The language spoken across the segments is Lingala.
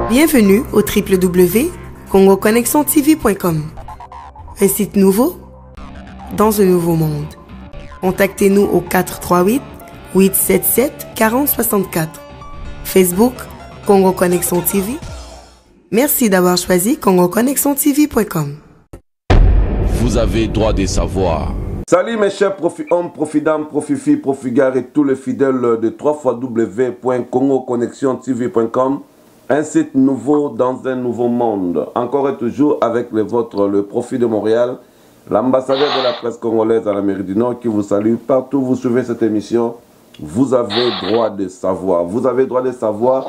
Bienvenue au www.congoconnexiontv.com. Un site nouveau dans un nouveau monde. Contactez-nous au 438 877 4064. Facebook Congo Connexion TV. Merci d'avoir choisi congoconnexiontv.com. Vous avez droit de savoir. Salut mes chers hommes, profidams, profifis, profigars et tous les fidèles de www.congoconnexiontv.com. Un site nouveau dans un nouveau monde. Encore et toujours avec les vôtres, le Profit de Montréal, l'ambassadeur de la presse congolaise à l'Amérique du Nord qui vous salue. Partout où vous suivez cette émission, vous avez droit de savoir. Vous avez droit de savoir.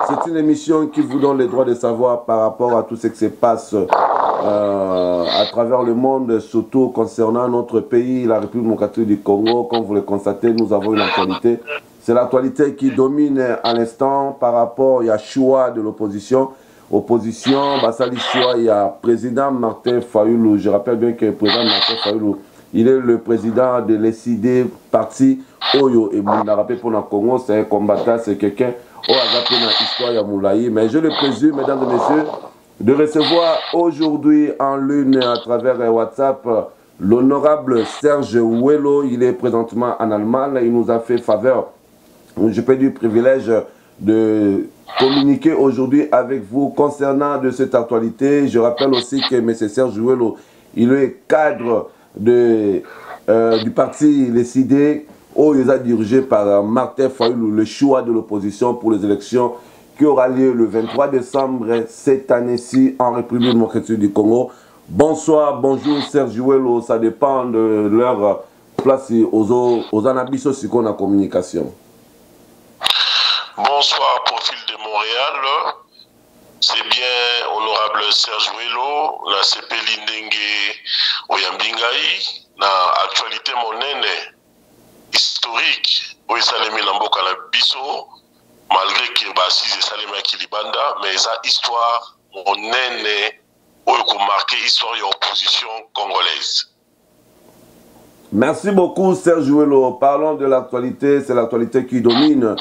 C'est une émission qui vous donne le droit de savoir par rapport à tout ce qui se passe à travers le monde, surtout concernant notre pays, la République démocratique du Congo. Comme vous le constatez, nous avons une actualité. C'est l'actualité qui domine à l'instant par rapport, il y a choix de l'opposition. Opposition, Basali choix, il y a président Martin Fayulu. Je rappelle bien que le président Martin Fayulu, il est le président de l'ECD parti Oyo. Et vous l'avez rappelé pour le Congo, c'est un combattant, c'est quelqu'un qui a appris dans l'histoire de Moulaï. Mais je le présume, mesdames et messieurs, de recevoir aujourd'hui en lune à travers WhatsApp l'honorable Serge Ouello. Il est présentement en Allemagne. Il nous a fait faveur, je peux dire privilège, de communiquer aujourd'hui avec vous concernant de cette actualité. Je rappelle aussi que M. Serge Ouello, il est cadre du parti Les CID, où il est dirigé par Martin Fayulu, le choix de l'opposition pour les élections qui aura lieu le 23 décembre cette année-ci en République démocratique du Congo. Bonsoir, bonjour Serge Ouello, ça dépend de leur place aux anabissos sur la communication. Bonsoir, Profil de Montréal. C'est bien, honorable Serge Ouello, la CP Lindenge Oyambingai, na actualité monene historique, où il s'est mis l'amboka la biso, malgré que Bassis et Salema Kilibanda, mais ça histoire monene, où il a marqué l'histoire de l'opposition congolaise. Merci beaucoup Serge Ouello. Parlons de l'actualité, c'est l'actualité qui domine.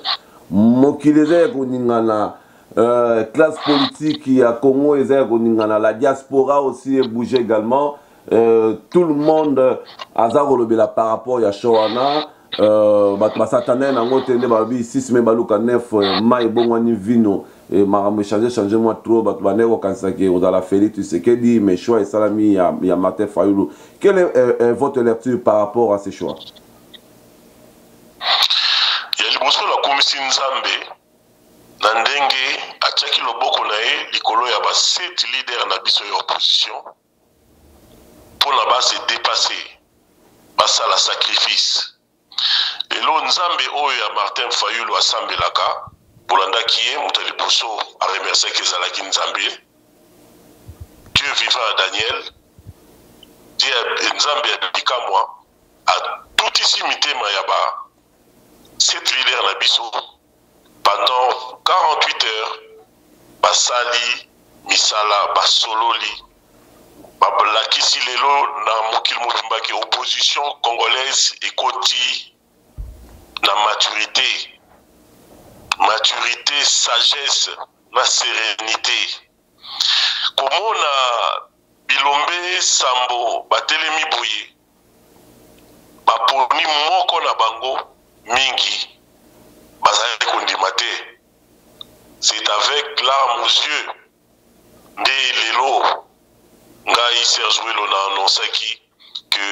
Mokileze Koningana, classe politique qui a Congo et Koningana, la diaspora aussi est bougée également. Tout le monde a Zarolobela par rapport à Shoana. Basatanen a ngotene babi 6 me baluka 9 mai bongwani vino et maramé changer moi trop batbanero kansake odala Félix Tshisekedi mais choix et salami ya Martin Fayulu. Quelle est votre lecture par rapport à ces choix? Liboso la komisi nzambe na ndenge atiaki loboko na ye likolo ya ba 7 leaders na biso ya opposition pour na base dépasser basala sacrifice. Lelo nzambe oyo ya Martin Fayulu asambelaka bolandaki ye moto liboso a remercier que ezalaki nzambe Dieu vivant Daniel Dieu nzambe ya bikamwa a tout ici mitema ya ba cette leader na biso pendant 48 heures basali misala basololi bablakisi lelo na mokili mobimbaki opposition congolaise ekoti na maturité, sagesse na sérénité. Komona Bilombe Sambo batelemi boye baponi moko na bango mingi bazali kondima te. C'est avec larmes aux yeux nde lelo ngai Serge Ouello na annonçaki que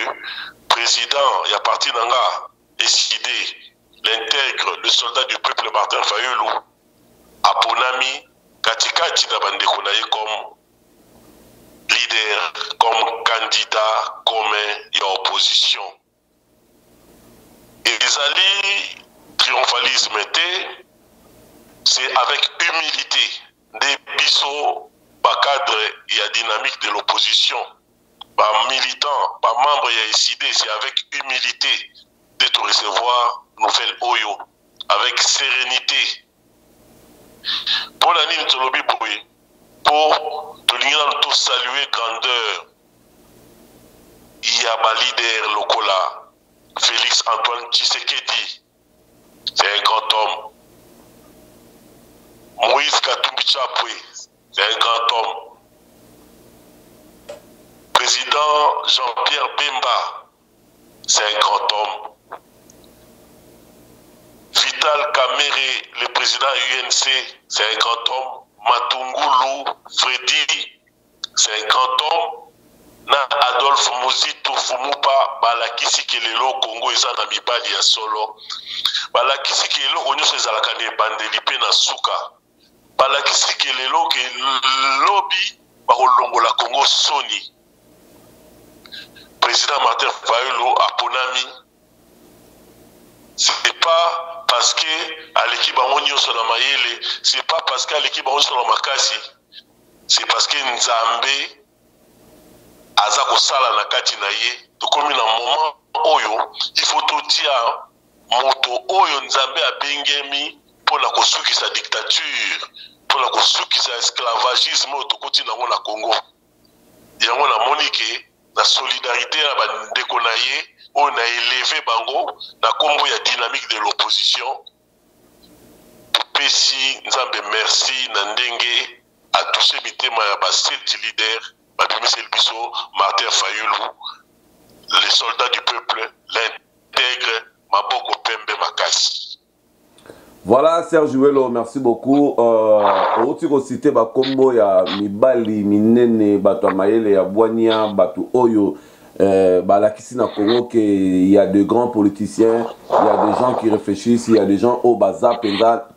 président ya parti nanga décidé l'intègre le soldat du peuple Martin Fayulu aponami katikati na bandeko na ye comme leader, comme candidat commun et opposition. Et ezali triomphalisme te, c'est avec humilité des biso ba cadre et la dynamique de l'opposition, ba militant, ba membre ya SID, c'est avec humilité de te recevoir nouvelle Oyo, avec sérénité. Pour la ligne de l'Obi Boui, pour tout saluer grandeur, il y a un leader local, Félix Antoine Tshisekedi, c'est un grand homme. Moïse Katumbi Chapwe, c'est un grand homme. Président Jean-Pierre Bemba, c'est un grand homme. Vital Kamere, le président UNC, c'est un grand homme. Matungulu Freddy, c'est un grand homme. Na Adolphe Muzito Fumupa, balakisi kelelo Congo ezana mibali ya solo. Balakisi kelelo onyoso ezalakane bandeli pe na suka. Balakisi kelelo ke lobby bakolongola Congo soni. Président Martin Fayulu aponami. C'est pas parce que à l'équipe bango sur la mayele, c'est pas parce qu'à l'équipe bango sur la makasi, c'est parce que Nzambe aza kosala na kati na ye. Tokomi na moment oyo, il faut tout dire moto oyo Nzambe abengemi pona kosukisa dictature, pona kosukisa esclavagisme oyo tokoti nango na Congo. Yango na monike na solidarité na bandeko na ye on a élevé bango na kombo ya dynamique de l'opposition. Pesi Nzambe merci na ndenge a touché mitema ya ba 7 leaders, ba Michel Bisso, Martin Fayulu, les soldats du peuple, l'intègre Maboko Pembe Makasi. Voilà Serge Wello, merci beaucoup. Otiko cité ba kombo ya mibali minene bato mayele ya Bwania bato oyo la Kisina Congo qu'il y a de grands politiciens, il y a des gens qui réfléchissent, il y a des gens au bazar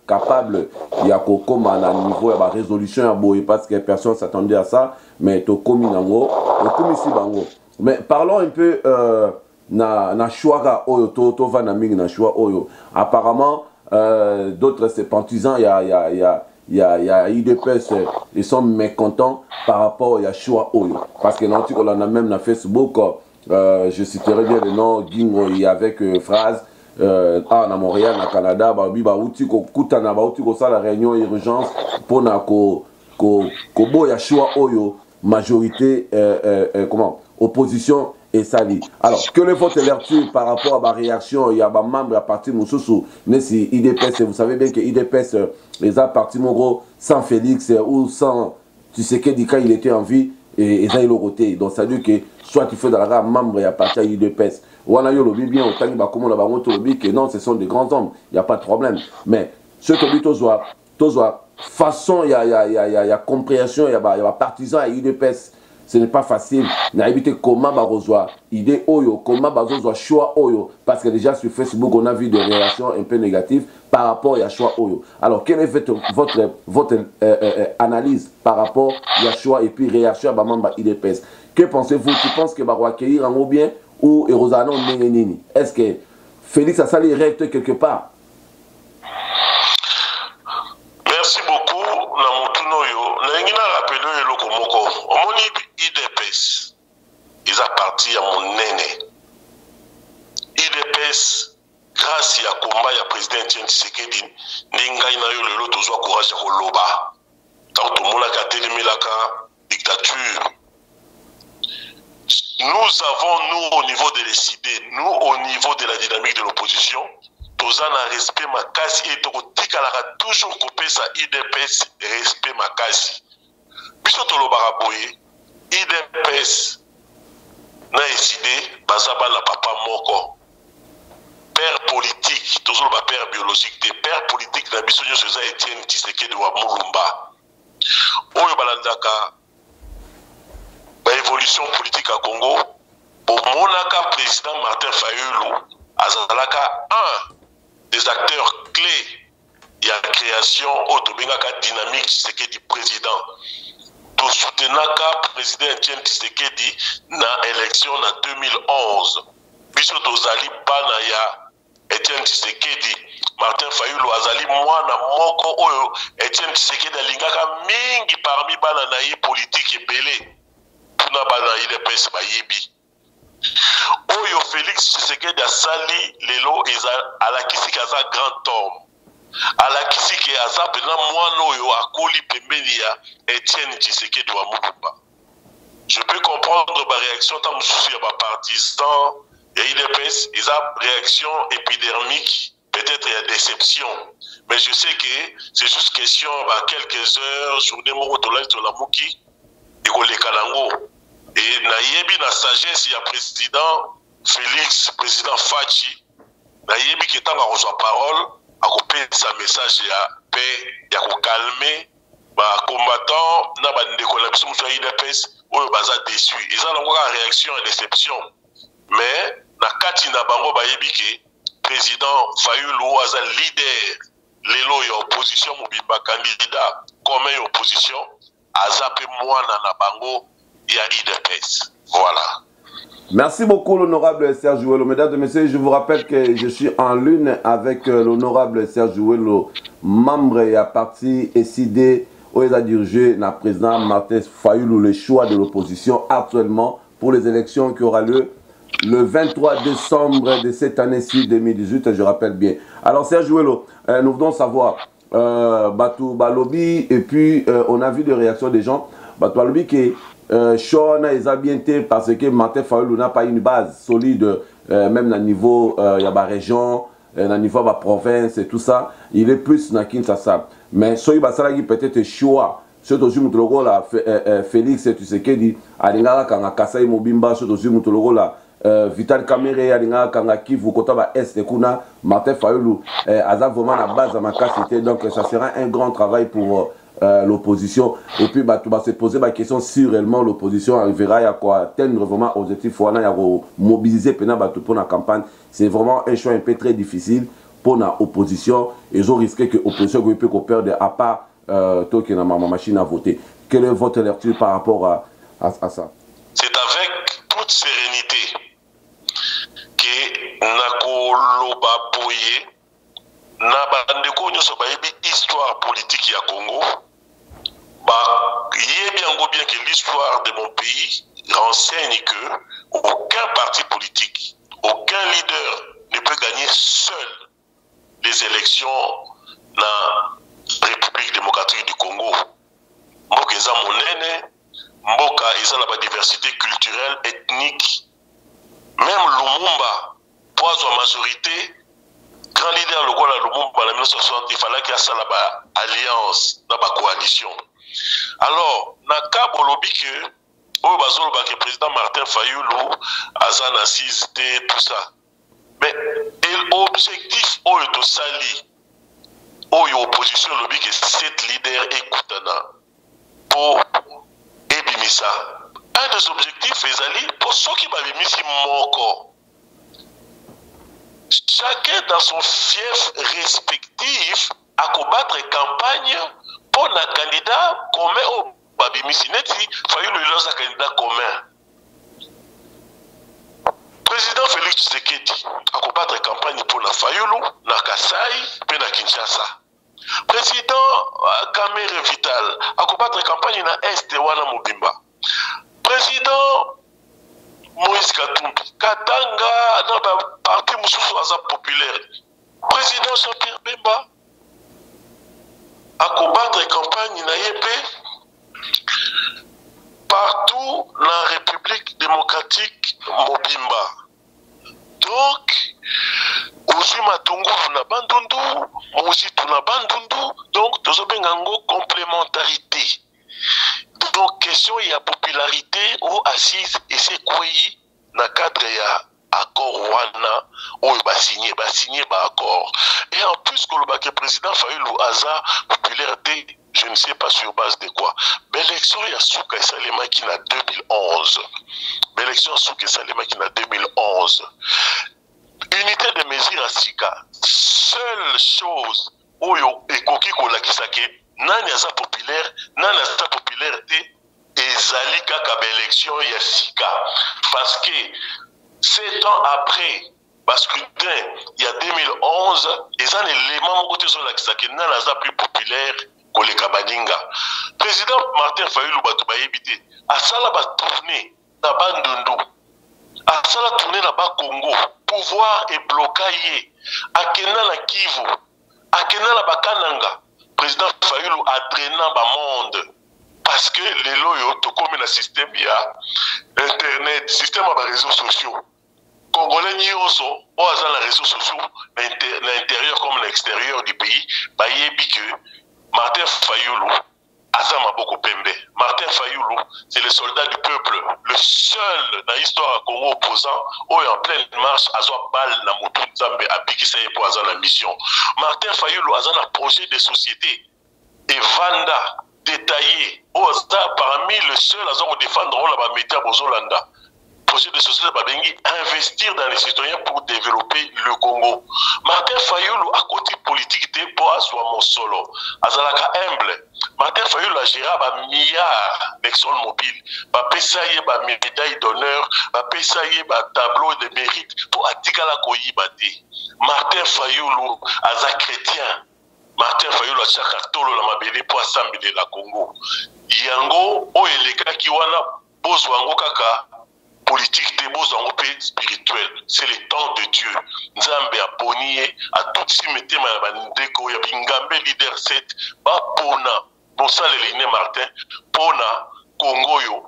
capables, il y a comme à un niveau, il y a résolution à boy parce que personne s'attendait à ça, mais to komi nango, komi si bango. Mais parlons un peu na choix oyo to va na ming na choix oyo. Apparemment d'autres sympathisants, il y a IDPS, ils sont mécontents par rapport à Yashua Oyo. Parce que on a même dans Facebook, je citerai bien le nom Gingo avec phrase à Montréal, à Canada, la réunion urgence pour Kobo Yashua Oyo, majorité, opposition et sali. Alors, que le vote est l'air par rapport à ma réaction, il y a un membre à partir de Moussoussou, mais si IDPS, vous savez bien que IDPS, les a partis Moro sans Félix ou sans tu sais que quand il était en vie, et ils ont roté. Donc, ça veut dire que soit tu fais dans la membre et à partir de IDPS, ou on a eu le bien, autant que non, ce sont des grands hommes, il n'y a pas de problème. Mais ce que tu dois, façon, il y a compréhension, il y a partisan à IDPS. Ce n'est pas facile. On a évité comment barozoa idée oyo, comment barozoa choix oyo, parce que déjà sur Facebook on a vu des réactions un peu négatives par rapport à choix oyo. Alors quelle est votre analyse par rapport à choix et puis réaction à Bamamba IDPS? Que pensez-vous? Tu penses que baro accueillir en bien ou Erosano Nenenini? Est-ce que Félix a sali recte quelque part? Merci beaucoup. Na mutunoyo na ngina rappelé le komoko. Omoni IDPS, ils ont parti à mon nene. IDPS, grâce à combat ya président Etienne Tshisekedi, n'engaï na yo lelo tozwa courage ko loba. Tant tout monde a télémé la dictature. Nous avons, nous, au niveau de l'idées, nous, au niveau de la dynamique de l'opposition, tous un respect makasi et toujours coupé sa IDPS respect makasi. Biso toloba raboye. IDPS n'a décidé bazaba la papa moko père politique toujours ba père biologique des pères politiques na biso nyo seza Etienne Tshisekedi wa Mulumba oyo balandaka ba évolution politique à Congo pour monaka président Martin Fayulu azalaka un des acteurs clés de la création autobengaka dynamique Tshisekedi président. Nous soutenons le président Etienne Tshisekedi dans l'élection en 2011. Biso tozali bana ya Etienne Tshisekedi, Martin Fayulu azali mwana moko oyo Etienne Tshisekedi alingaka mingi parmi bana na ye politique ebele. Tuna bana IDPS bayebi. Oyo Félix Tshisekedi asali lelo alakisi kaza grand homme. Alakisi ke azap na mwana oyo akoli pembeni ya Etienne Tshisekedi wa Mulumba. Je peux comprendre ma réaction tant que je suis à ma partisan et IDPS, ils ont réaction épidermique, peut-être il y a déception. Mais je sais que c'est juste question à quelques heures, journée Morotola la Mouki, et qu'on les Kalango. Et naïebi na sagesse, il y a président Félix, président Fachi, naïebi qui est en reçoit parole, à couper sa message à paix, à calmer, bah combattant, n'a pas de collaboration sur l'IDPS, ou baza déçu. Ils ont encore une réaction et déception. Mais na kati na bango bayebi que président Fayulu aza leader, lelo ya opposition mobimba candidat comme opposition, aza pe mwana na bango ya IDPS. Voilà. Merci beaucoup l'honorable Serge Ouello. Mesdames et messieurs, je vous rappelle que je suis en lune avec l'honorable Serge Ouello, membre et à parti SID où il a dirigé le président Martin Fayulu le choix de l'opposition actuellement pour les élections qui aura lieu le 23 décembre de cette année-ci 2018, je rappelle bien. Alors Serge Ouello, nous venons savoir Batou Balobi et puis on a vu des réactions des gens. Batou Balobi qui Sean a bien été parce que Martin Fayulu n'a pas une base solide, même dans le niveau il y a la région, dans le niveau de la province et tout ça. Il est plus dans Kinshasa. Mais soy basalaki peut-être choix. Surtout si nous la Félix, tu sais qu'il dit, Alinga Kanga Kasai Mobimba, surtout si nous la Vital Kamere, Alinga Kanga Kivu, Kotaba Est, Kuna, Martin Fayulu, Aza vraiment la base à ma capacité. Donc ça sera un grand travail pour l'opposition. Et puis, tu vas se poser la question si réellement l'opposition arrivera à atteindre vraiment l'objectif, à mobiliser pour la campagne. C'est vraiment un choix un peu très difficile pour l'opposition. Ils ont risqué que l'opposition puisse perdre à part toi qui n'a ma machine à voter. Quelle est votre lecture par rapport à ça? C'est avec toute sérénité que Nakoloba Boye Nabandeko Nyoso Bayebi histoire politique ya Congo. Bien que l'histoire de mon pays renseigne que aucun parti politique, aucun leader ne peut gagner seul les élections dans la République démocratique du Congo. Mboka eza monene, mboka eza la diversité culturelle, ethnique. Même Lumumba, pour sa majorité, grand leader le Rwanda Lumumba en 1960, il fallait qu'il y ait une alliance, une coalition. Alors, Naka Bolobi que le président Martin Fayulu a un assise tout ça. Mais l'objectif de Sali, l'opposition lobby que cette leader écoutana pour Ebimisa. Un des objectifs est pour ceux qui m'avaient mis mon corps. Chacun dans son fief respectif à combattre campagne pour un candidat commun au Babimisi. Fayulu est un candidat commun. Président Félix Tshisekedi a combattre campagne pour la Fayulu, na Kasai, puis na Kinshasa. Président Kamere Vital a combattre campagne na Est wana Mobimba. Président Moïse Katumbi, Katanga, dans le parti Moussou populaire. Président Jean-Pierre Bemba a combattre campagne na Yépé partout dans la République démocratique Mobimba. Donc, Ozu Matungu na Bandundu, Mozitu na Bandundu, donc tozo bengango complémentarité. Donc, question il y a popularité ou assise et c'est quoi na cadre ya accord wana ou ba signé ba accord. Et en plus que le président Fayulu Aza popularité, je ne sais pas sur base de quoi. L'élection il y a Souka et Salema qui n'a 2011. L'élection Souka et Salema qui n'a 2011. Unité de mesure à Sika. Seule chose où et koki kola kisake nani aza populaire, nani aza popularité ezali kaka élection ya Sika. Parce que 7 ans après, parce que il y a 2011, ils ont l'élément côté sur la kisake nani aza plus populaire que les Kabaninga. Président Martin Fayulu Batouba Yébité a sala ba tourner na Bandundu. A sala tourner na ba Congo. Pouvoir et bloquer à Kena la Kivu, à Kena la Bakananga, président Fayulu a drainé le monde parce que les loyaux ont comme un système via internet, système à réseaux sociaux. Congolais n'y ont dans les réseaux sociaux, l'intérieur comme l'extérieur du pays, bayebi que Martin Fayoulou, Azama Boko Pembe. Martin Fayoulou, c'est le soldat du peuple, le seul dans l'histoire à Congo opposant, où en pleine marche, Azwa Bal, Namotou Nzambe, Abikisaye pour Azana mission. Martin Fayoulou, Azana projet de société, et Vanda, détaillé, parmi le seul Azana défendre la métier à Bozolanda. Projet de société Babengi, investir dans les citoyens pour développer le Congo. Martin Fayoulou, à côté politique, des bois soit mon solo. Azalaka humble. Martin Fayoulou a géré un milliard d'ExxonMobil. Papesaye, médaille d'honneur, papesaye, tableau de mérite pour Atikala Koyibate. Martin Fayoulou, Aza chrétien. Martin Fayoulou a chaque tolo la mabele pour assembler la Congo. Yango, o eleka kiwana, bozwango kaka. Politique de beaux en spirituel, c'est le temps de Dieu. Nzambe a ponié à tout si mettez ma bandeko ya bingambe leader 7 ba pona bon ça le Martin pona Congo yo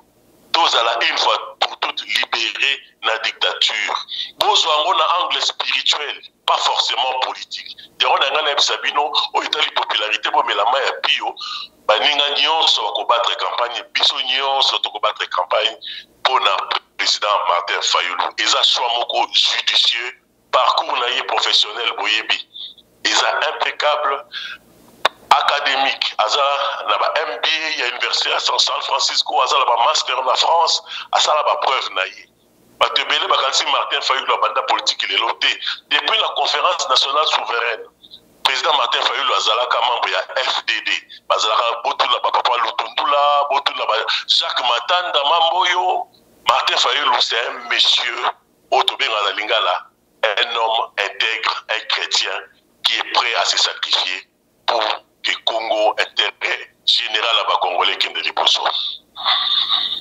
tous à la une fois pour toutes libérer la dictature. Beaux en angle spirituel, pas forcément politique. Derrière on a un sabino au état de popularité bon mais la main est pio. Baninga nyonso ko battre campagne biso nyonso to ko battre campagne pona président Martin Fayoulou. Ils ont choix moko judicieux, parcours naïe professionnel boyebi. Ils ont impeccable académique. Ils ont MBA à l'université à San Francisco, ils ont master en France, ils ont preuve naïe. Batebele bakansi Martin Fayoulou a banda politique il est loté. Depuis la conférence nationale souveraine, président Martin Fayoulou azalaka membre ya FDD. Bazalaka botula papa Lutundula, botula chaque matin dans Mamboyo. Martin Fayoulou, c'est un monsieur, un homme intègre, un chrétien qui est prêt à se sacrifier pour que Congo intérêt général à Congolais qui ne pas.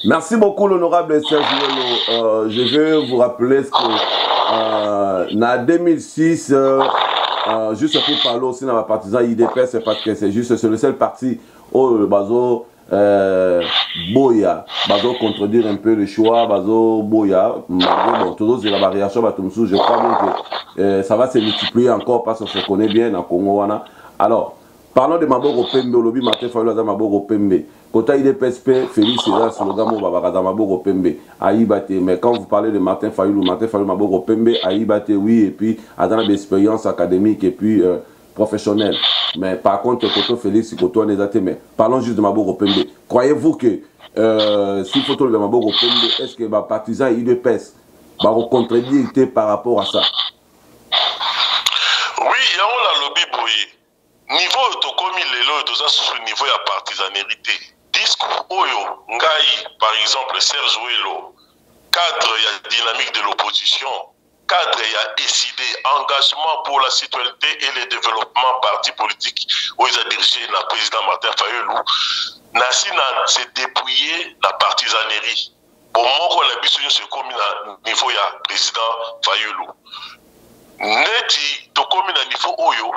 Merci beaucoup l'honorable Serge Lolo. Je vais vous rappeler ce que en 2006, juste pour parler aussi dans la partisan IDP, c'est parce que c'est le seul parti où le bazo Boya, bazo contredire un peu le choix, bazo Boya, bon, toujours c'est la variation, je crois bien que ça va se multiplier encore parce qu'on se connaît bien dans Congo. Alors, parlons de Maboko Pembe, lobby Martin Fayoulou dans Maboko Pembe. Kota IDPSP, Félix César, slogan Babaka Maboko Pembe, Aïbate. Mais quand vous parlez de Martin Fayoulou Maboko Pembe, Aïbate, oui, et puis à dans l'expérience académique et puis professionnelle. Mais par contre, Koto Félix, Koto Nezate, mais parlons juste de Maboko Pembe. Croyez-vous que si photo de Maboko Pembe, est-ce que les partisans IDPS vont contredire par rapport à ça? Oui, il y a un lobby boyé. Niveau autocomi lelo et sous niveau de partisanérité. Discours Oyo, Ngai, par exemple, Serge Ouelo, cadre et dynamique de l'opposition, cadre et décidé, engagement pour la citoyenneté et le développement parti politique où ils ont dirigé le président Martin Fayoulou, Nassina s'est dépouillé la partisanerie. Au moment où la mission se commune à niveau de président Fayoulou. Neti, to commune à niveau Oyo,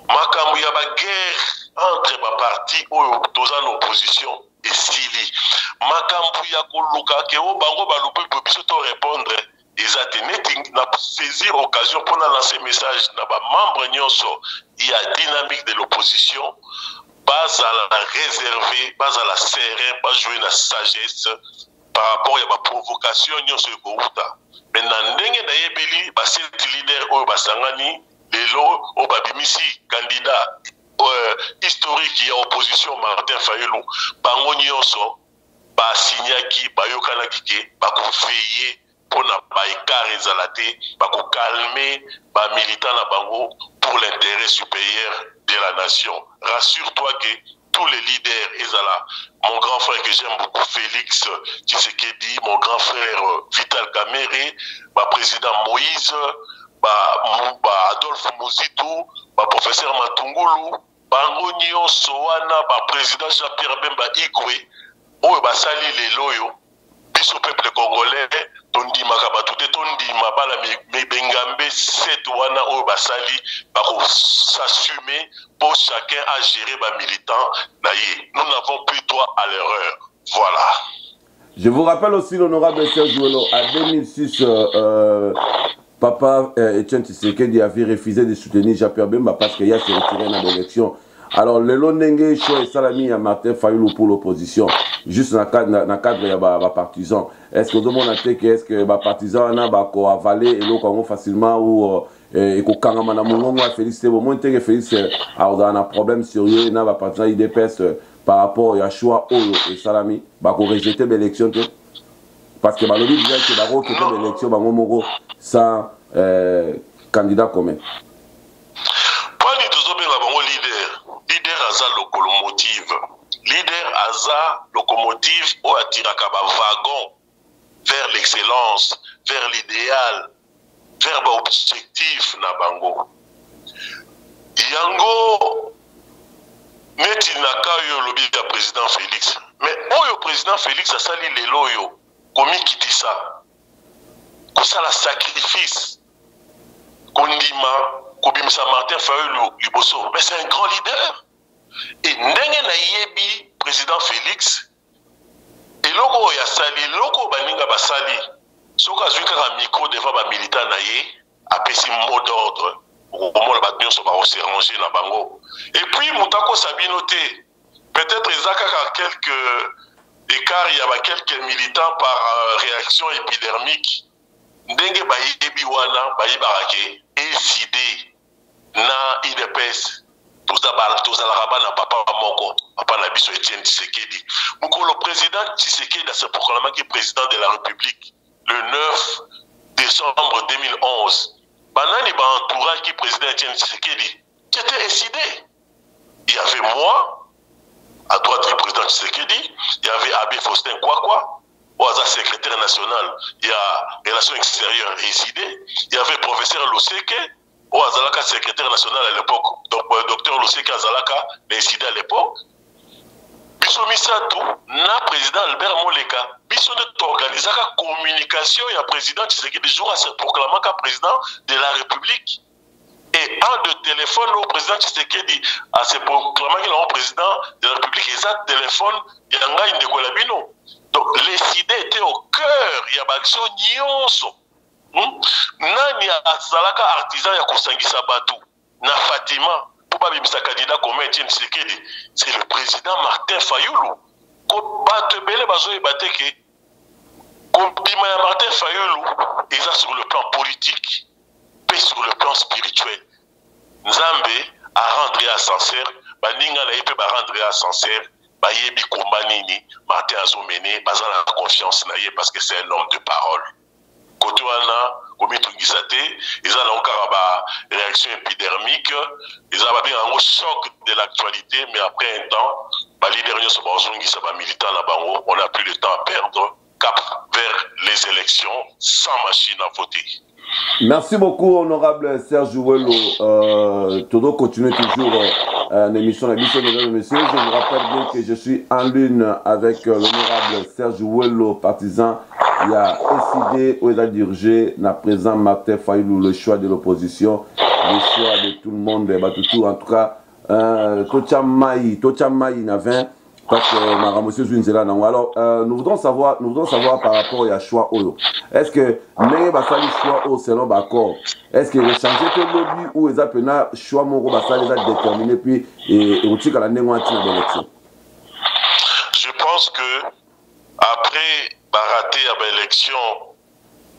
makambo ya ba guerre entre ba parti oyo toza na opposition et sili makambo ya koluka ke o bango ba lobe biso to répondre exactement na saisir occasion pour lancer message na ba membre nyonso ya dynamique de l'opposition base à la réserver base à la serrer pas jouer na sagesse par rapport à ma provocation nyonso ko uta mais na ndenge na yebeli ba set leader oyo basangani lelo au babimisi candidat historique et opposition Martin Fayoulou bango nyonso ba signaki ba yokanaki ke ba ko veiller pour na ba écart ezalate ba ko calmer ba militant na bango pour l'intérêt supérieur de la nation. Rassure-toi que tous les leaders ezala mon grand frère que j'aime beaucoup Félix Tshisekedi, mon grand frère Vital Kamerhe, ba président Moïse Adolphe Mozitou, professeur Matungulu, bango nyonso wana président Jean-Pierre Bemba Igwe, oyo basali lelo biso peuple congolais tondima kabatuté tondima bala bengambe set wana oyo basali bako s'assumer pour chacun à gérer ba militant naïe. Nous n'avons plus droit à l'erreur. Voilà. Je vous rappelle aussi l'honorable Serge Ouelo, à 2006 Papa Etienne Tshisekedi avait refusé de soutenir Jean-Pierre Bemba parce qu'il a se retiré dans l'élection. Alors, le Lonenge Cho et Salami a Martin Fayoulou pour l'opposition, juste dans le cadre de les partisans. Est-ce que vous demandez est-ce que les partisans ont avalé et l'ont facilement ou et que quand on a Félix, au moins Félix a un problème sérieux, il y a des partisans IDPS par rapport à Choua et Salami, ils ont rejeté l'élection. Parce que le dit que Baro qui fait l'élection sans candidat commun. Leader aza locomotive. Leader aza locomotive ou attiraka ba wagon vers l'excellence, vers l'idéal, vers l'objectif na bango. Yango neti naka yo lobi ya président Félix. Mais oyo président Félix asali lelo yo komi kitisa. Kosala sacrifice. Kondima kobimisa Martin Fayoulou liboso. Mais c'est un grand leader. Et ndenge na yebi président Félix eloko ya sali eloko baninga basali soka zwika ka micro devant ba militant na ye apesi mot d'ordre omona ba nyonso ba se ranger na bango. Et puis mutako sabino te peut-être ezaka ka quelques écarts, il y a quelques militants par réaction épidermique ndenge ba yebi wana ba yebarake décidé na IDPS tous à la rabana papa moko papa na biso Etienne Tshisekedi le président Tshisekedi a se proclamé qui est président de la République le 9 décembre 2011 banani ba entourage qui président Etienne Tshisekedi c'était décidé. Il y avait moi à droite du président Tshisekedi, il y avait Abbé Faustin Kwakwa Ouaza secrétaire national, il y a relations extérieures décidé, il y avait professeur Loseke ou Azalaka secrétaire national à l'époque, donc docteur Loseke Azalaka décidé à l'époque. Biso Misatou, na président Albert Moleka, biso de organiser la communication et un président Tshisekedi jour à se proclamer comme président de la République. Et un de téléphone au président Tshisekedi à se proclamer comme président de la République, et ça téléphone, il y a un de Kolabino. Donc les idées étaient au cœur, il y a l'action nyonso. Nani azalaka artisan ya kosangisa batu na Fatima pour pas bimisa candidat comme Etienne Tshisekedi, c'est le président Martin Fayoulou. Ko batu belé bazo ebateke ko bima ya Martin Fayoulou eza sur le plan politique et sur le plan spirituel. Nzambe a rentré à sincère, baninga na yepe ba rendre à sincère, ba yebi komba nini Martin azomene bazala la confiance na ye parce que c'est un homme de parole. Kotoana komitungisate ils ont encore ba réaction épidermique, ils ont bien un choc de l'actualité, mais après un temps ba leader nyo so bazongisa ba militant na bango, on n'a plus de temps à perdre, cap vers les élections sans machine à voter. Merci beaucoup, honorable Serge Ouello. Tout doit continuer toujours l'émission. Mesdames et messieurs, je vous rappelle bien que je suis en lune avec l'honorable Serge Ouello, partisan. Il a décidé, il a dirigé, na présent Martin Fayoulou, le choix de l'opposition, le choix de tout le monde, en tout cas, Tochamaï n'avait. Parce que monsieur Zunzela, alors nous voudrons savoir par rapport à choix Oyo. Est-ce que mais basali choix au selon d'accord? Est-ce qu'il a changé que lobby ou ils appellent choix mon basali les a déterminé puis et au tic à la négociation de l'élection? Je pense que après baraté à l'élection,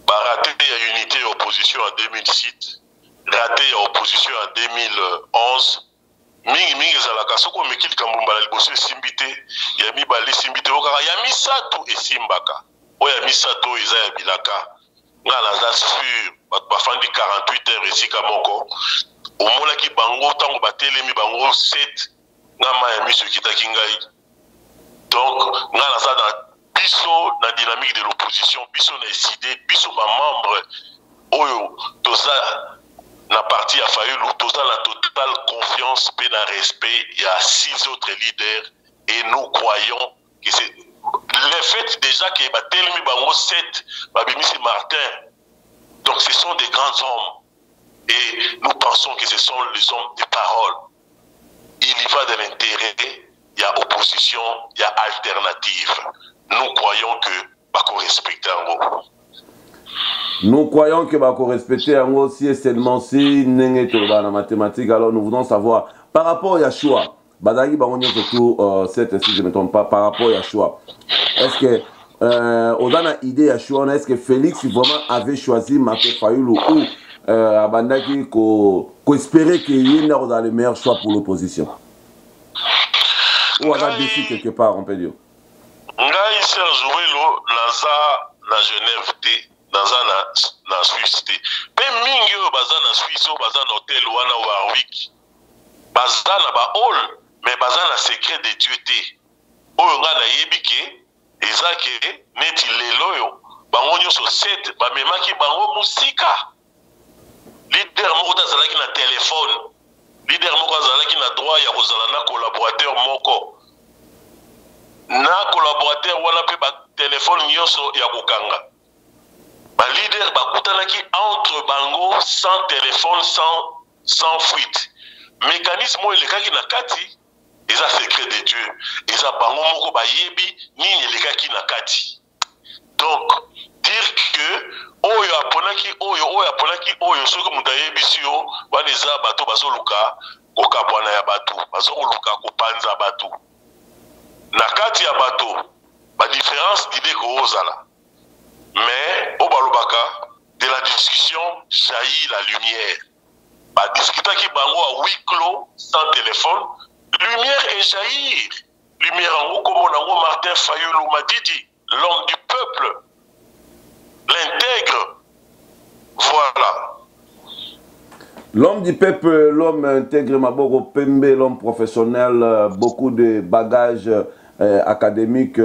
baraté à unité et opposition en 2006, raté à opposition en 2011. Mingi zalaka soko mekili kambumba liboso simbité ya mibale simbité okaka ya misato esimbaka oya misato eza ya bilaka ngala za sur bafandi 48 heures esika moko omolaki bango tango batelemi bango 7 ngama ya miso kitaki ngai. Donc ngala za na biso na dynamique de l'opposition biso na décidé biso ba membre oyo toza na parti à Fayoulou, tout dans la totale confiance, et le respect, il y a 6 autres leaders et nous croyons que c'est le fait déjà que Batelmi Bango 7, Babimisi Martin, donc ce sont des grands hommes et nous pensons que ce sont les hommes de parole. Il y va de l'intérêt, il y a opposition, il y a alternative. Nous croyons que Bako respecte en gros. Nous croyons que va respecter aussi et seulement si la mathématique. Alors nous voulons savoir par rapport à Yahshua. Badagi Baronio surtout cette si je ne me trompe pas par rapport à Yahshua. Est-ce que on a une idée Yahshua, est-ce que Félix vraiment avait choisi Martin Fayoulou ou Abandaki qu'on espérait qu'il y ait le meilleur choix pour l'opposition? Ou on a décidé quelque part, on peut dire. Ngai Serge Welo naza na Genève te naza na Suisse te. Pe mingi o baza na Suisse o baza na hôtel wana Warwick. Baza na ba hall mais baza na secret de Dieu te. Oyo nga na yebi ke ezake neti lelo yo bango nyonso set bamemaki bango musika. Leader moko azalaki na téléphone. Leader moko azalaki na droit ya kozala na collaborateur moko. Na collaborateur wana pe ba téléphone nyonso ya kokanga. Ba leader bakutanaki entre bango sans téléphone sans fuite. Mécanisme elekaki na kati eza secret de Dieu. Eza bango moko bayebi nini elekaki na kati. Donc dire que oyo aponaki soki mutu ayebisi yo wana eza bato bazoluka kokabwana ya bato bazoluka kopanza bato na kati ya bato ba différence d'idée kozala mais obalobaka de la discussion jaillit la lumière ba discutaki bango à huis clos sans téléphone lumière et jaillir lumière en comme on Martin Fayoulou Madidi l'homme du peuple l'intègre. Voilà. L'homme du peuple, l'homme intègre, Maboko Pembe, l'homme professionnel, beaucoup de bagages académiques,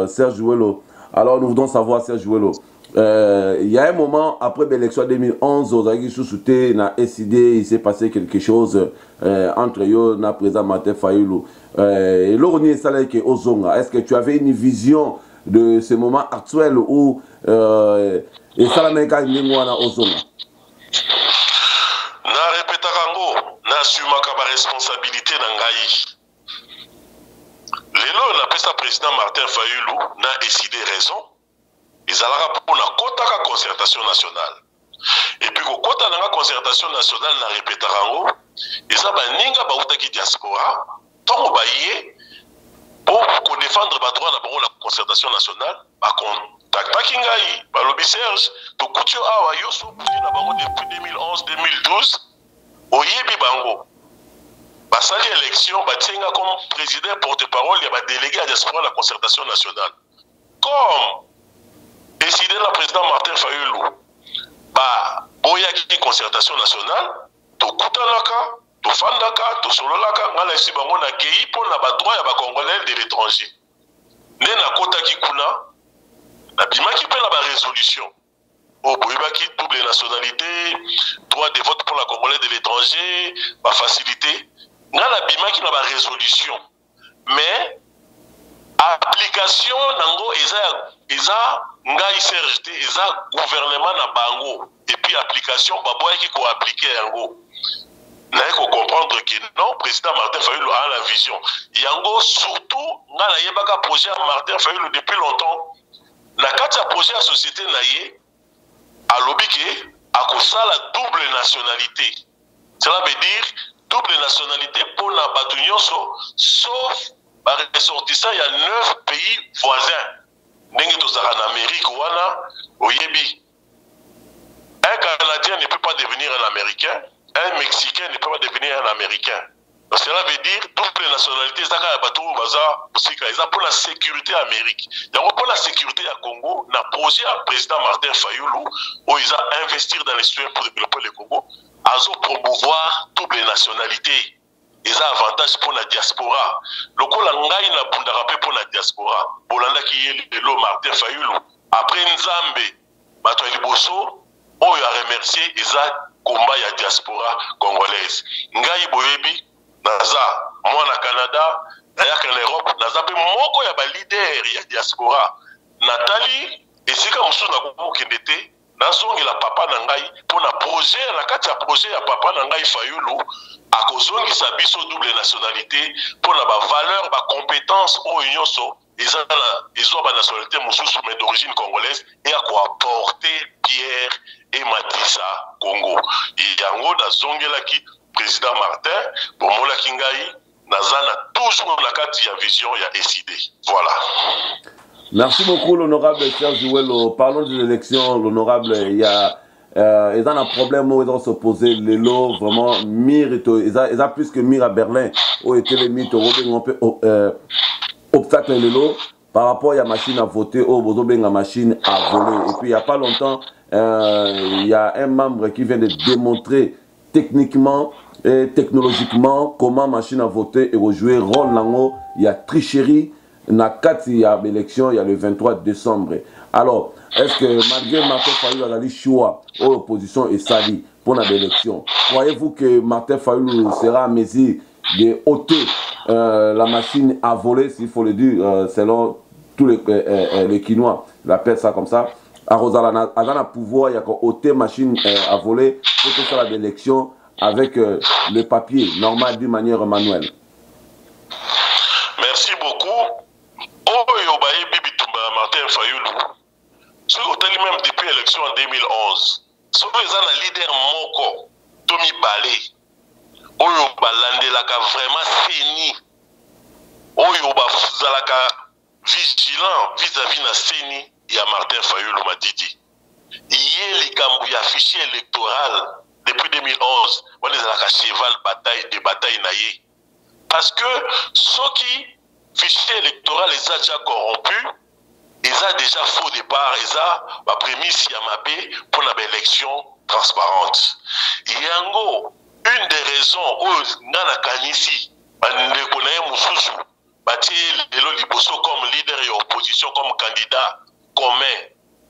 Serge Welo. Alors nous voulons savoir, Serge Welo, il y a un moment, après l'élection 2011, aux Agis Sous-Souté, na SID, il s'est passé quelque chose entre eux, na président Martin Fayoulou. Et l'Orni Salek Ozonga, est-ce que tu avais une vision de ce moment actuel où et ça la meka ndingwana ozonga na répéta kango na sumaka ba responsabilité na ngai lelo na pesa président Martin Fayoulou na décidé raison ezalaka pour na kotaka concertation nationale et puis ko kota na concertation nationale na répéta kango eza baninga bautaki diaspora tongo baye pour défendre les droits de la concertation nationale, contactaki ngai, balobi Serge, to kutio awa yoso na bango depuis 2011-2012, oyebi bango. Basali élection, batinga comme président porte-parole, il y a délégué à diaspora la concertation nationale. Comme décidé la président Martin Fayoulou, boyaki concertation nationale, to kutanaka, to fandaka, to sololaka, ngala isi bango na kei pour na ba droit ya ba congolais de l'étranger. Ne na kota ki kuna, na bimaki pe na ba résolution. O boyebaki double nationalité, droit de vote pour la congolais de l'étranger, ba facilité. Ngala bimaki na ba résolution. Mais application nango eza ngai CRGT eza gouvernement na bango et puis application baboyaki ko appliquer yango. N'a pas comprendre que non, président Martin Fayoulou a la vision. Yango surtout, n'a pas projet à Martin Fayoulou depuis longtemps. N'a pas projet à société naïe à l'obéqué à cause de la double nationalité. Cela veut dire double nationalité pour la Batounioso, sauf par ressortissant, il y a 9 pays voisins. En Amérique, au Yébi. Un Canadien ne peut pas devenir un Américain. Un Mexicain ne peut pas devenir un Américain. Donc cela veut dire double nationalité, c'est pour la sécurité Amérique. Donc pour la sécurité à Congo, on a projet à président Martin Fayoulou où ils ont investi dans les soins pour développer le Congo, à promouvoir double nationalité. Ils ont avantage pour la diaspora. Le coup la ngai na bundarape pour la diaspora. Bolanda qui est le Martin Fayoulou. Après Nzambe, Bato Liboso, on a remercié Isa combat ya diaspora congolaise. Ngai boyebi naza moi na Canada, d'ailleurs en Europe, naza pe moko ya ba leader ya diaspora. Nathalie esika musu na ko kendete nazongi la papa na ngai pour na projet na kati ya projet ya papa na ngai Fayoulou akozongi sa biso double nationalité pour na ba valeur ba compétence o nyonso ils ont la nationalité mais d'origine congolaise et à quoi apporter Pierre et Matissa Congo. Et yango na zongelaki président Martin pour Mola Kingai nazana toujours la carte ya vision ya SID. Voilà. Merci beaucoup l'honorable Serge Jouelo. Parlons des élections, l'honorable, il y a ils ont un problème où ils ont s'opposé les lots vraiment mire ils ont plus que mire à Berlin où était les mythes obstacle les lots par rapport à la machine à voter au besoin la machine à voler. Et puis il y a pas longtemps il y a un membre qui vient de démontrer techniquement et technologiquement comment machine à voter et rejouer rôle lango. Il y a tricherie na 4 il y a l'élection il y a le 23 décembre. Alors est-ce que malgré Martin Fayulu a dit choix aux oppositions et sali pour l'élection, croyez-vous que Martin Fayulu sera à mesure de ôter la machine à voler, s'il faut le dire, selon tous les Quinois, ils appellent ça comme ça. À Rosalana, à la pouvoir, il y a ôter machine à voler pour que ce soit l'élection avec le papier normal d'une manière manuelle. Merci beaucoup. Martin Fayulu. Ce que même depuis l'élection en 2011, ce que les un leader moko, Tommy Balé, Oyo Balandelaka vraiment séni, Oyo Bafuzalaka vigilant vis-à-vis na séni, il y a Martin Fayulu Madidi. Hier, les Gambouilles affiché électoral depuis 2011, on est à la cheval de bataille naïe. Parce que ceux qui fichier électoral les a déjà corrompus, ils ont déjà faux départ, ils ont la prémisse Yamabé pour l'élection transparente. Yango, une des raisons où Nana Kanisi, ne connaît Moussoussou, bâti Lelo Liboso comme leader et opposition, comme candidat commun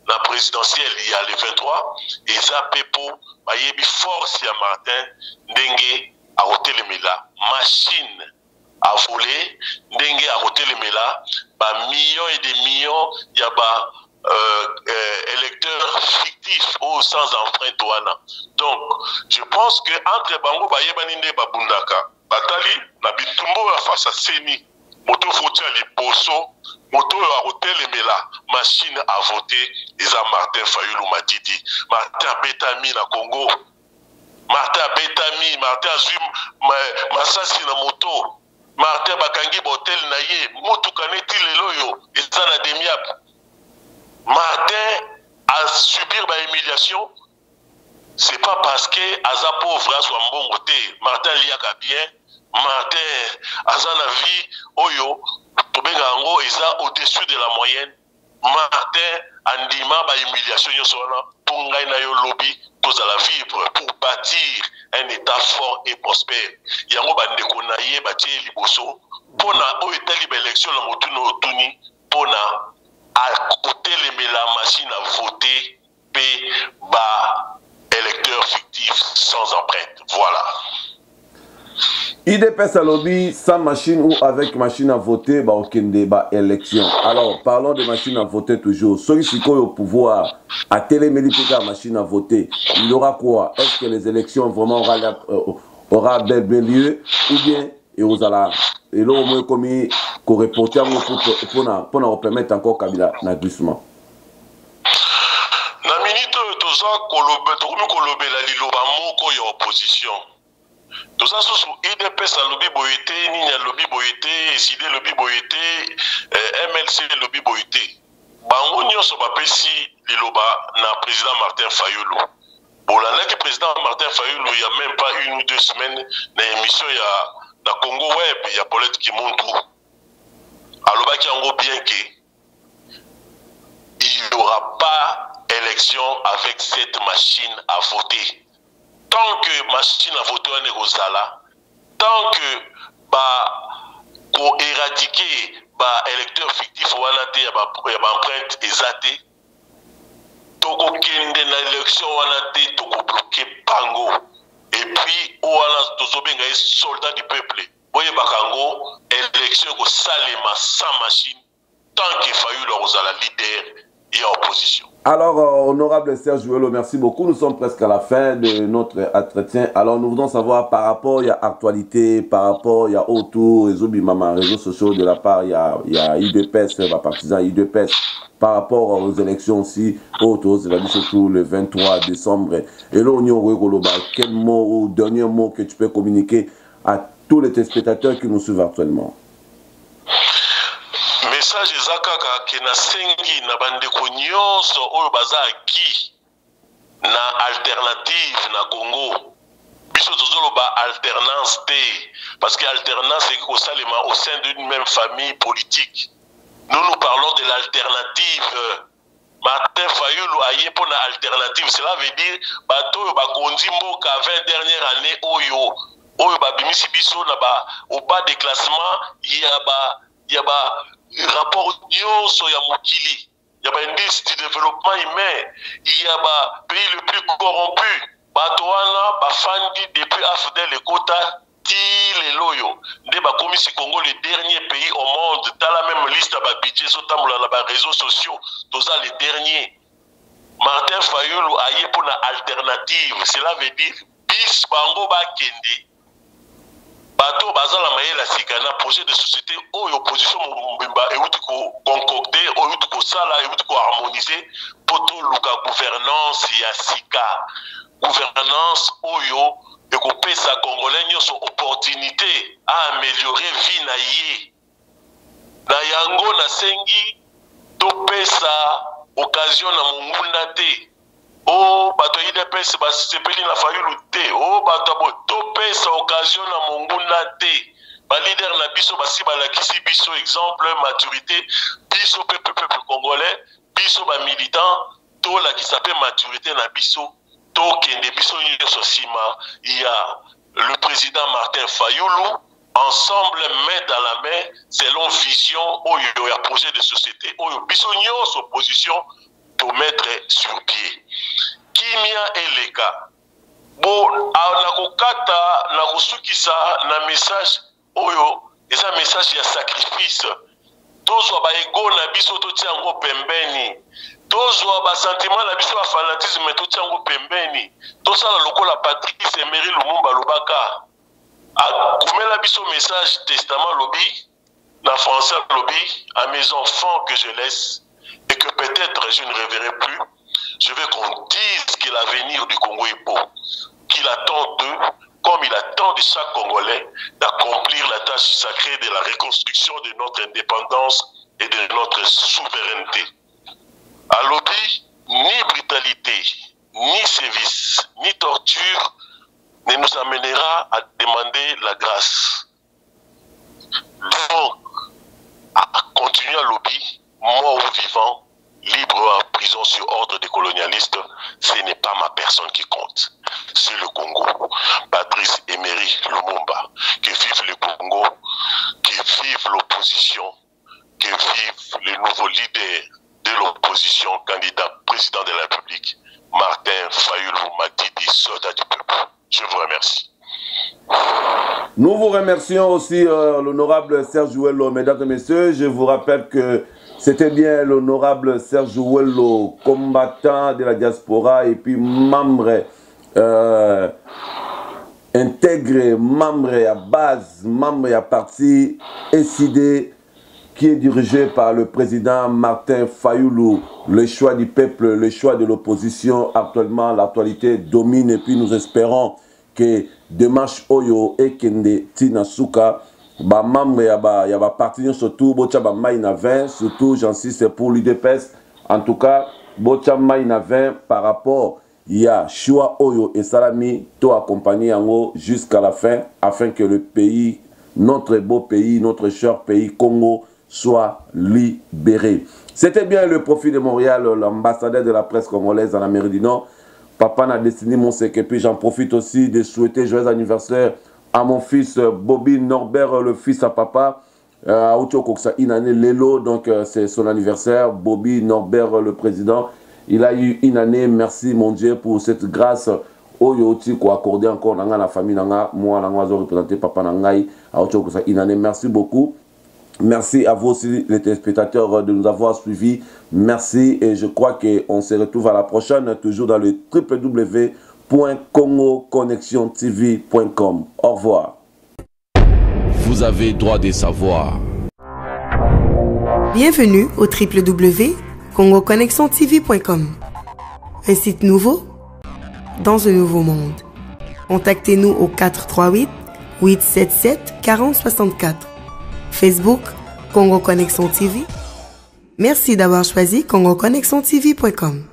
la présidentielle il y a le 23, ils ont Pepo, Mayebi force ya Martin, Dengue, à Hotelemela, machine à voler, Dengue à Hotelemela, millions et des millions, il y a électeurs fictifs ou sans empreinte ouana. Donc, je pense que entre Bango Bayebaninde Babundaka, Batali, Nabitumbo face à Seni, Moto Foutia Liboso, Moto à Hotelemela, machine à voter, ils ont Martin Fayulu Madidi, Martin Betami na Congo, Martin Betami, Martin Azum, Massassi na Moto, Martin Bakangi Botel Naye, Moto Kaneti Leloyo, ils ont la demiap. Martin a subi l'humiliation, c'est pas parce que Aza pauvre a soit bon côté. Martin liaka bien, Martin Aza la vie, Oyo, Tobengango, ils ont au-dessus de la moyenne. Martin Andima ba humiliation yosona pour gagner yo lobby, tous à la vivre pour bâtir un état fort et prospère. Yango bande konaye bâtir liboso pour na o état libre élection la motuno otuni pour na à côté la machine à voter P bas électeurs fictifs sans empreinte. Voilà. IDPS à lobby sans machine ou avec machine à voter, bah aucun débat élection. Alors parlons de machine à voter toujours. Ceux qui sont au pouvoir à télémédica machine à voter, il y aura quoi? Est-ce que les élections vraiment aura bel lieu ou bien et aux ala et là au moins comme qu'on reporter pour permettre encore Kabila na glissement. Na minute toza kolobe la liloba moko ya opposition. Toza sous IDPS a lobby boyete, Nini a lobby boyete, SID lobby boyete, MLC lobby boyete. Bango nyonso bapesi liloba na président Martin Fayulu. Bolanda que président Martin Fayulu il y a même pas 1 ou 2 semaines na émission ya na Congo Web, il y a Paulette qui montre. Alors qu'il y a bien que il n'y aura pas élection avec cette machine à voter. Tant que machine à voter est Rosala, tant que pour éradiquer électeurs fictifs ou empreinte exatée, toko kende na élection wanate toko bloquer Bango. Et puis, on a soldats du peuple. Boye Bakango, élection ko salema sans machine, tant qu'il faillu leur la leader et en opposition. Alors, honorable Serge Jouello, merci beaucoup. Nous sommes presque à la fin de notre entretien. Alors, nous voulons savoir par rapport, il y a actualité, par rapport, il y a autour, réseaux sociaux de la part, il y a IDPS, partisan IDPS, par rapport aux élections aussi, autour, c'est-à-dire surtout le 23 décembre. Et là, on y a quel mot ou dernier mot que tu peux communiquer à tous les téléspectateurs qui nous suivent actuellement? Message ezakaka ke na sengi na bandeko nyonso oyo baza aki na alternative na Congo biso tozoloba alternance te parce que alternance c'est kosalema au sein d'une même famille politique. Nous parlons de l'alternative. Martin Fayulu aye pona alternative, cela veut dire bato oyo bakondi mboka 20 dernières années oyo babimisi biso na ba au bas des classements il y a rapport nyonso ya mokili, il y a un indice du développement humain, il y a un pays le plus corrompu, Batouana, Bafandi, depuis Afdel et Kota, Tile Loyo, de ba Commission Congo, le dernier pays au monde, dans la même liste à budget, sur les réseaux sociaux, tous les derniers. Martin Fayulu a eu pour une alternative, cela veut dire, bis bango ba kende. Bato bazala mayela sikana projet de société ou opposition mbimba et ou concocter ou sala et ou harmoniser pour tout luka gouvernance ya sika gouvernance oyo et ko pesa congolais nyoso opportunité à améliorer vie na ye na yango na sengi to pesa occasion na mungunda te. Oh, bato IDPS basepeli na Fayulu te. Oh, bato to pesa occasion na monguna te. Ba leader na biso basi balakisi biso exemple maturité biso peuple congolais, biso ba militant to la qui s'appelle maturité na biso to kende biso nyoso sima. Il y a le président Martin Fayulu ensemble main dans la main selon vision oyo ya projet de société oyo biso nyoso opposition pour mettre sur pied. Kimia eleka. Bon, na kokata, na kosukisa, na message, oyo, et un message ya sacrifice. Tozwa ba ego na biso to tiango pembeni. Tozwa ba sentiment na biso ba fanatisme to tiango pembeni. Tosala lokola Patrice Emery Lumumba Lubaka. A kumela biso message testament lobby, na français lobby, à mes enfants que je laisse. Et que peut-être je ne reverrai plus, je veux qu'on dise que l'avenir du Congo est beau, qu'il attend d'eux, comme il attend de chaque Congolais, d'accomplir la tâche sacrée de la reconstruction de notre indépendance et de notre souveraineté. À l'objet, ni brutalité, ni sévice, ni torture ne nous amènera à demander la grâce. Donc, à continuer à lobby, mort ou vivant, libre ou en prison sur ordre des colonialistes, ce n'est pas ma personne qui compte. C'est le Congo. Patrice Emery Lumumba. Que vive le Congo, que vive l'opposition, que vive le nouveau leader de l'opposition, candidat président de la République, Martin Fayulu Matidi, soldat du peuple. Je vous remercie. Nous vous remercions aussi l'honorable Serge Jouello. Mesdames et messieurs, je vous rappelle que c'était bien l'honorable Serge Jouello, combattant de la diaspora et puis membre intégré, membre à base, membre à parti SID qui est dirigé par le président Martin Fayulu. Le choix du peuple, le choix de l'opposition, actuellement l'actualité domine et puis nous espérons que Démarche Oyo et Kende Tinasuka, ba membre ya ba parti surtout bocha ba mai na 20, surtout j'insiste pour l'UDPS. En tout cas, bocha mai na 20 par rapport ya choix Oyo et Salami to accompagner yango jusqu'à la fin afin que le pays, notre beau pays, notre cher pays Congo soit libéré. C'était bien le profil de Montréal, l'ambassadeur de la presse congolaise en Amérique du Nord. Papa n'a destiné mon sec et puis j'en profite aussi de souhaiter joyeux anniversaire à mon fils Bobby Norbert, le fils à papa. À Otio-Koksa, une année Lelo, donc c'est son anniversaire. Bobby Norbert, le président. Il a eu une année, merci mon Dieu pour cette grâce. Oyoti ko accordé encore dans la famille, moi, je représenté papa Nangai, à Otio-Koksa, une année, merci beaucoup. Merci à vous aussi, les téléspectateurs, de nous avoir suivis. Merci et je crois qu'on se retrouve à la prochaine, toujours dans le www.congoconnexiontv.com. Au revoir. Vous avez droit de savoir. Bienvenue au www.congoconnexiontv.com. Un site nouveau dans un nouveau monde. Contactez-nous au 438-877-4064. Facebook, Congo Connexion TV. Merci d'avoir choisi CongoConnexionTV.com.